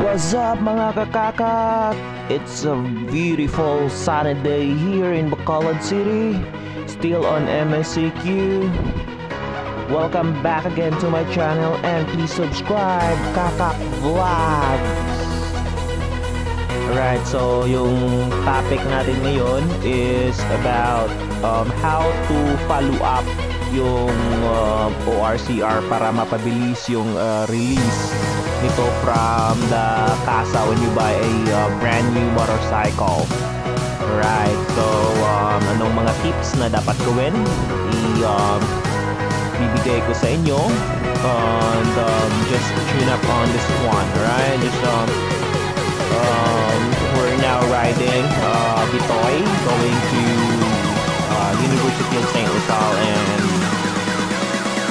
What's up mga kakakak? It's a beautiful sunny day here in Bacolod City. Still on MSCQ. Welcome back again to my channel and please subscribe, Kakak Vlogs. Alright, so yung topic natin ngayon is about how to follow up yung ORCR para mapabilis yung release nito from the casa when you buy a brand new motorcycle. Right, so anong mga tips na dapat gawin bibigay ko sa inyo, and just tune up on this one. Right, just we're now riding Bitoy going to University of St. Rizal, and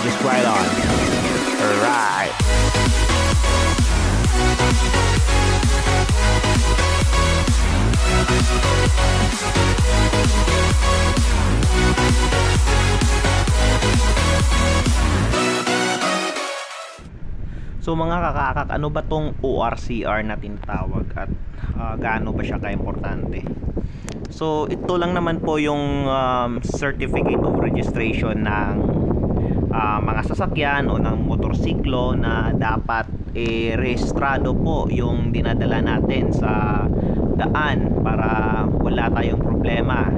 just ride on. Alright. So mga kakakak, ano ba tong ORCR na tinatawag at gaano ba siya kaimportante? So ito lang naman po yung certificate of registration ng mga sasakyan o ng motorsiklo na dapat rehistrado po yung dinadala natin sa daan para wala tayong problema.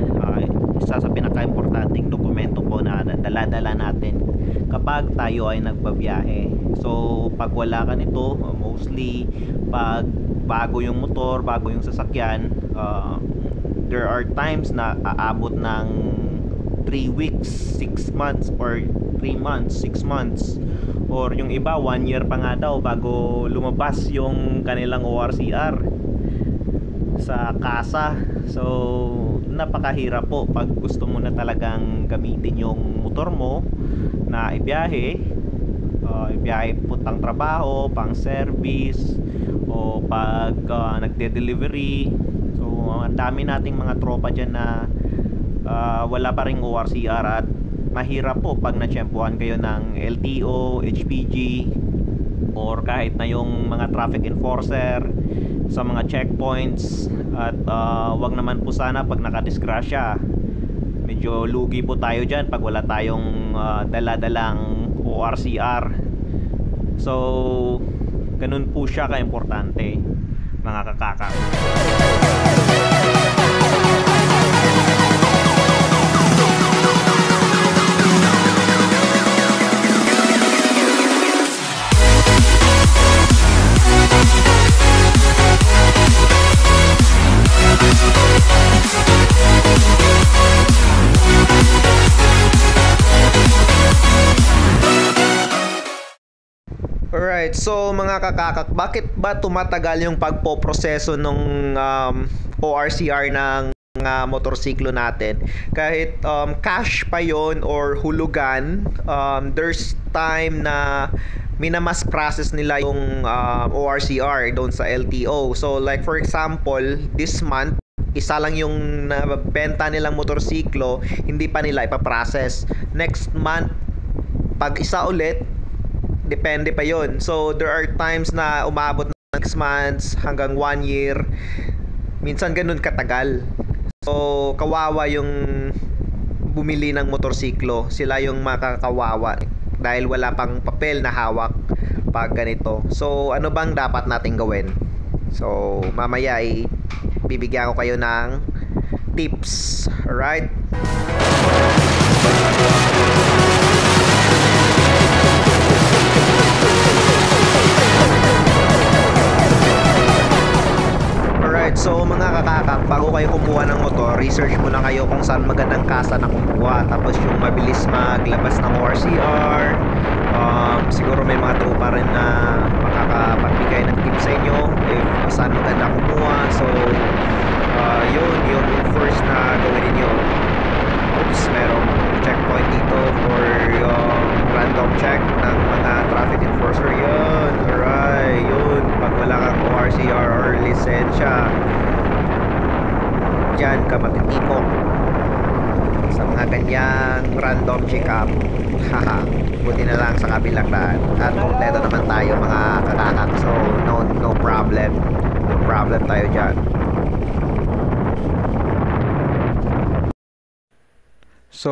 Isa sa pinaka-importanting dokumento po na dala-dala natin kapag tayo ay nagbabiyahe. So pag wala ka nito, mostly pag bago yung motor, bago yung sasakyan, there are times na aabot ng 3 weeks, 6 months, or 3 months, 6 months, or yung iba 1 year pa nga daw bago lumabas yung kanilang ORCR sa kasa. So napakahirap po pag gusto mo na talagang gamitin yung motor mo na ibiyahe, puntang trabaho, pang service, o pag nagde-delivery. So ang dami nating mga tropa dyan na wala pa ring ORCR, at mahirap po pag natsyempohan kayo ng LTO, HPG, or kahit na yung mga traffic enforcer sa mga checkpoints. At wag naman po sana pag nakadisgrasya, medyo lugi po tayo dyan pag wala tayong dala-dalang ORCR. So ganun po siya ka-importante mga kakaka. Alright, so mga kakakak, bakit ba tumatagal yung pagpoproseso ng ORCR ng motorsiklo natin? Kahit cash pa yon or hulugan, there's time na minamas process nila yung ORCR doon sa LTO. So like for example, this month, isa lang yung nabenta nilang motorsiklo, hindi pa nila ipaprocess. Next month, pag isa ulit, depende pa yon. So there are times na umabot ng 6 months hanggang 1 year, minsan ganun katagal. So kawawa yung bumili ng motorsiklo, sila yung makakawawa dahil wala pang papel na hawak pag ganito. So ano bang dapat nating gawin? So mamaya bibigyan ko kayo ng tips. Alright? Alright, so mga kakakak, bago kayo kumuha ng motor, research muna kayo kung saan magandang kasa na kumuha. Tapos yung mabilis maglabas ng ORCR, siguro may mga tropa rin na makakapagbigay ng tips sa inyo if saan maganda kumuha. So yun yung first na gawin ninyo. Oops, merong checkpoint dito for random check ng mga traffic enforcer. Yun, alright, yun, pag wala kang ORCR or lisensya, dyan ka matitipok. sa mga ganyang random check-up. Haha, buti na lang sa kabilang daan. At kompleto naman tayo mga kakakak. So, no problem. No problem tayo dyan. So,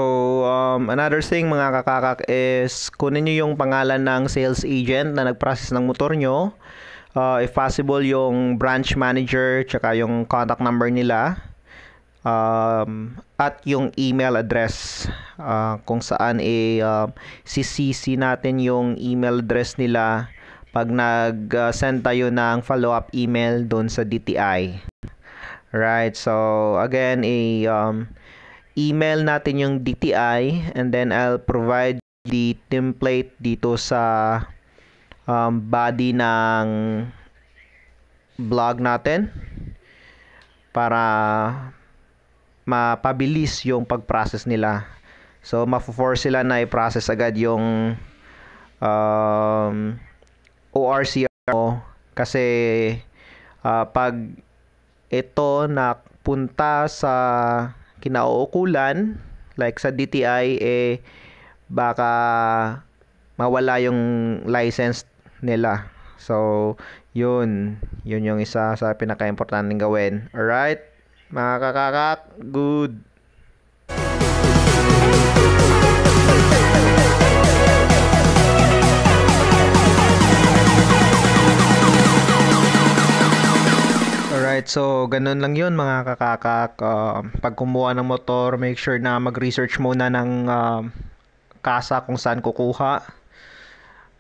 another thing mga kakakak is kunin nyo yung pangalan ng sales agent na nag-process ng motor nyo. If possible, yung branch manager tsaka yung contact number nila. At yung email address kung saan CC natin yung email address nila pag nag-send tayo ng follow-up email doon sa DTI. Right, so again, email natin yung DTI and then I'll provide the template dito sa body ng blog natin para mapabilis yung pag-process nila. So, ma-force sila na i-process agad yung ORCR mo kasi pag ito napunta sa kinauukulan, like sa DTI, baka mawala yung license nila. So, yun yung isa sa pinaka-importanting gawin. Alright? Mga kakakak, good. Alright, so ganun lang yun mga kakakak. Pag kumuha ng motor, make sure na mag-research muna ng kasa kung saan kukuha.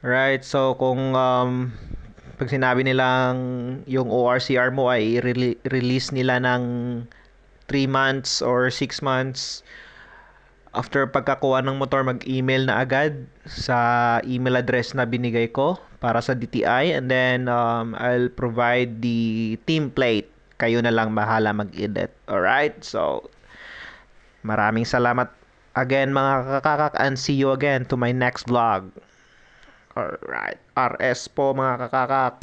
Alright, so kung pag sinabi nilang yung ORCR mo ay release nila ng 3 months or 6 months, after pagkakuha ng motor, mag-email na agad sa email address na binigay ko para sa DTI, and then I'll provide the template. Kayo na lang bahala mag-edit. Alright, so maraming salamat again mga kakakak, and see you again to my next vlog. Alright, RS po mga kakakak.